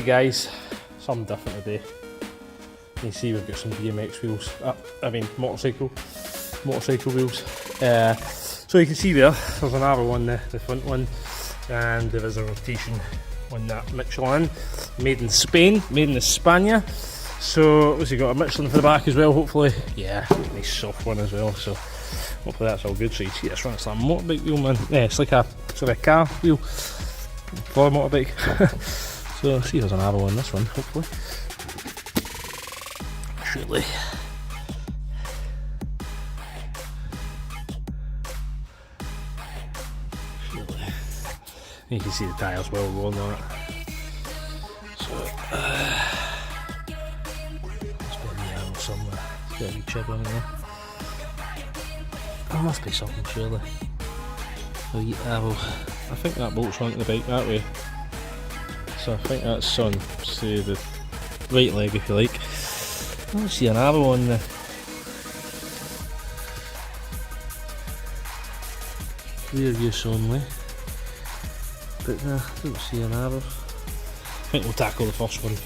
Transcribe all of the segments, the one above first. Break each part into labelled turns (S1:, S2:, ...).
S1: Hey guys, something different today. You see we've got some BMX wheels, motorcycle wheels. So you can see there's an arrow on the front one, and there is a rotation on that Michelin, made in Spain, made in España. So obviously got a Michelin for the back as well, hopefully. Yeah, nice soft one as well, so hopefully that's all good. So you see this one, it's like a motorbike wheel, man. Yeah, it's like a sort of car wheel for a motorbike. So see there's an arrow on this one, hopefully. Surely. You can see the tyres well worn on it. So it's been the arrow somewhere. It's got a wee chip on there. There must be something surely. A wee arrow. I think that bolts onto the bike that way. So I think that's on, say, the right leg if you like. I don't see an arrow on the rear use only, but no, I don't see an arrow. I think we'll tackle the first one,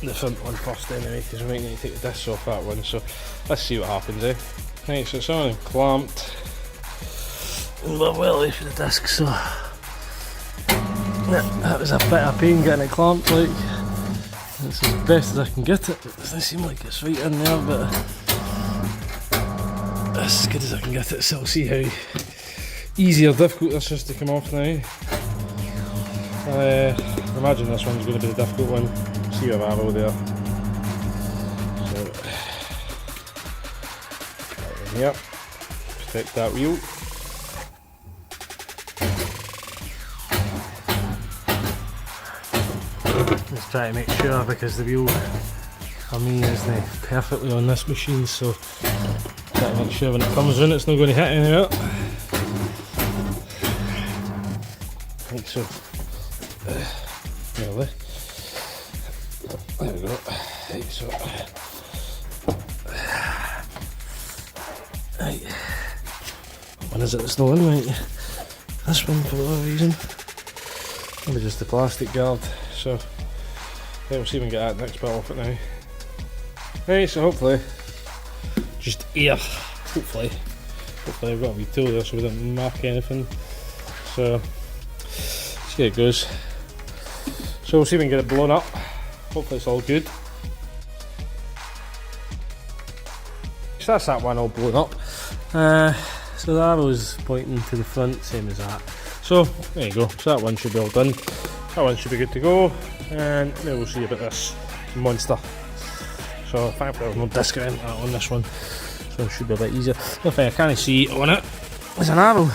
S1: the front one first anyway, because we might need to take the discs off that one, so let's see what happens, eh? Right, so it's on and clamped, and we're well away for the disc, so that was a bit of pain getting it clamped, like. It's as best as I can get it. It doesn't seem like it's right in there, but that's as good as I can get it, so we'll see how easy or difficult this is to come off now. I imagine this one's going to be the difficult one. See our arrow there. So, yep, protect that wheel. Just try to make sure, because the wheel for me isn't perfectly on this machine, so try to make sure when it comes in it's not going to hit anywhere. Like so. Nearly. There we go. Right, so. Right. What one is it that's not in? Right. This one for whatever reason. Maybe just the plastic guard. So. Yeah, we'll see if we can get that next bit off it now. Right, so hopefully, just air. Hopefully I've got a wee tool there so we don't mark anything. So, see how it goes. So we'll see if we can get it blown up. Hopefully it's all good. So that's that one all blown up. So the arrow's pointing to the front, same as that. So there you go. So that one should be all done. That one should be good to go. And then we'll see about this monster. So thankfully there's no disc on this one, so it should be a bit easier. The only thing I can't see on it is an arrow.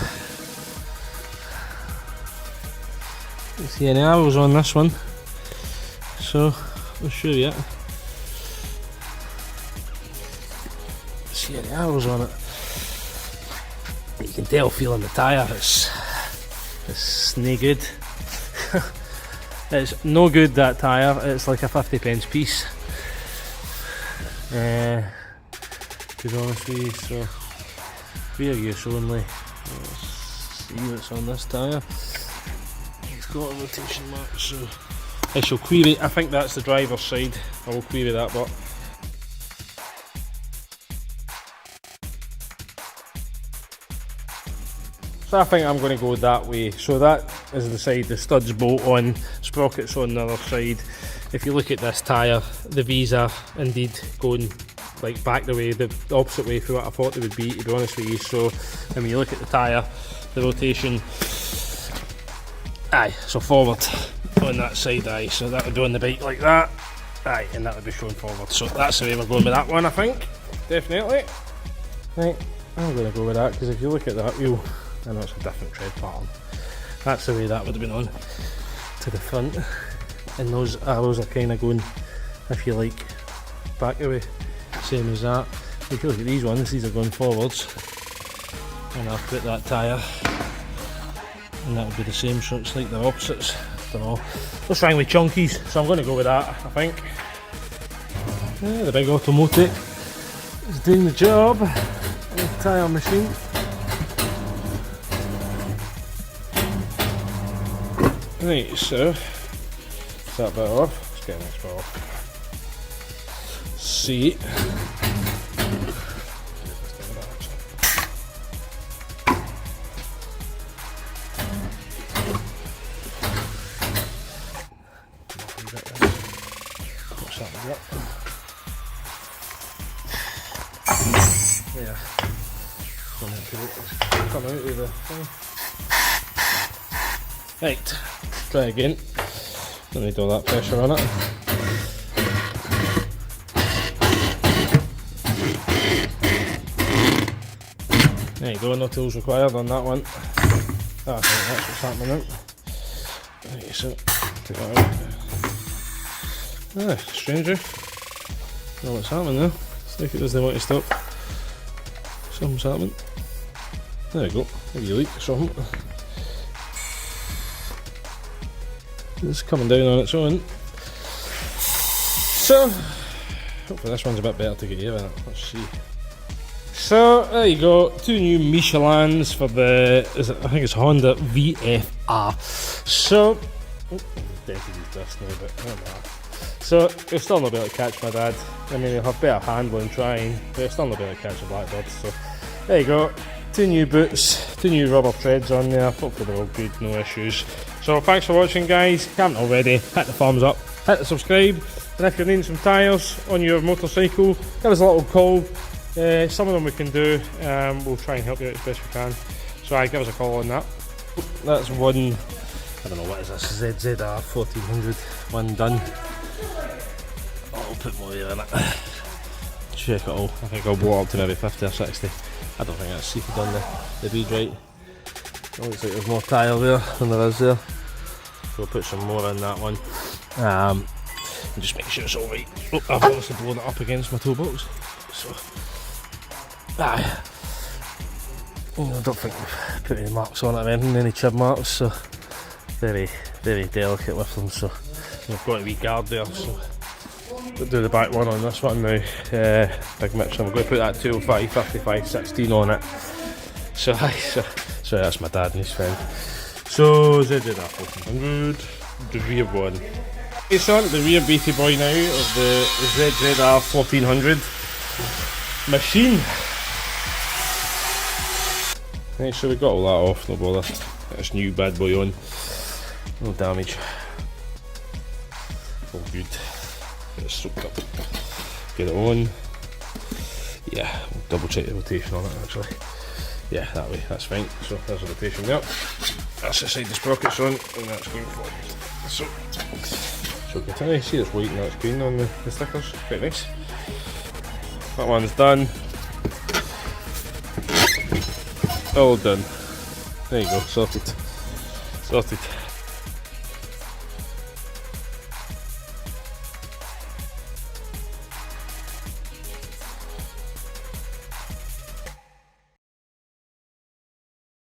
S1: Can't see any arrows on this one, so I'll show you. See any arrows on it? You can tell feeling the tyre, it's no good. It's no good, that tyre. It's like a 50p piece, to be honest with you. So rear use only. Let's see what's on this tyre. It's got a rotation mark, so I shall query. I think that's the driver's side. I will query that, but so I think I'm going to go that way. So that is the side the studs bolt on, sprockets on the other side. If you look at this tyre, the V's are indeed going like back the opposite way from what I thought they would be, to be honest with you. So when you look at the tyre, the rotation, aye, so forward on that side, aye, so that would be on the bike like that, aye, and that would be showing forward. So that's the way we're going with that one, I think, definitely. Right, I'm going to go with that, because if you look at that wheel, I know it's a different tread pattern. That's the way that would have been on to the front, and those arrows are kind of going, if you like, back away, same as that. If you look at these ones, these are going forwards, and I'll put that tyre, and that would be the same, so it's like the opposites. I don't know. What's wrong with chunkies? So I'm going to go with that, I think. Yeah, the big automotive is doing the job on the tyre machine. Right, so takes that bit off. Let's get the next bit off. See. What's that with that? Yeah. Come out of the thing. Right, try again. Don't need all that pressure on it. There you go, no tools required on that one. I think that's what's happening now. Right, so, take that out. Stranger. Know what's happening there. It's like it doesn't want to stop. Something's happening. There you go, maybe a leak or something. It's coming down on its own. So, hopefully this one's a bit better to get here. Let's see. So there you go, 2 new Michelins for the, I think it's Honda VFR. So, dust now, but not that. So you'll still not be able to catch my dad. I mean, he'll have better handling trying, but he'll still not be able to catch a blackbird. So there you go, 2 new boots, 2 new rubber treads on there. Hopefully they're all good, no issues. So thanks for watching, guys. If you haven't already, hit the thumbs up, hit the subscribe, and if you're needing some tyres on your motorcycle, give us a little call. Some of them we can do. We'll try and help you out as best we can. So give us a call on that. That's one, I don't know what is this, ZZR 1400, one done. I'll put more here in it. Check it all. I think I'll blow it up to maybe 50 or 60. I don't think that's seated on the bead right. It looks like there's more tyre there than there is there. So we'll put some more in that one. And just make sure it's alright. Oh, I've obviously blown it up against my toolbox. So, I don't think we've put any marks on it or anything, any chib marks, so very, very delicate with them. So we've got a wee guard there. So we'll do the back one on this one now. Big Michelin. We're going to put that 205, 55, 16 on it. So that's my dad and his friend. So ZZR 1400, the rear one. It's on the rear beefy boy now of the ZZR 1400 machine. Right, so we got all that off, no bother. Get this new bad boy on. No damage. All good. Get it soaked up. Get it on. Yeah, we'll double check the rotation on it actually. Yeah, that way, that's fine. So there's a rotation there. That's the side the sprocket's on, and that's going forward. So continue. See it's white and that's green on the stickers. Quite nice. That one's done. All done. There you go, sorted. Sorted.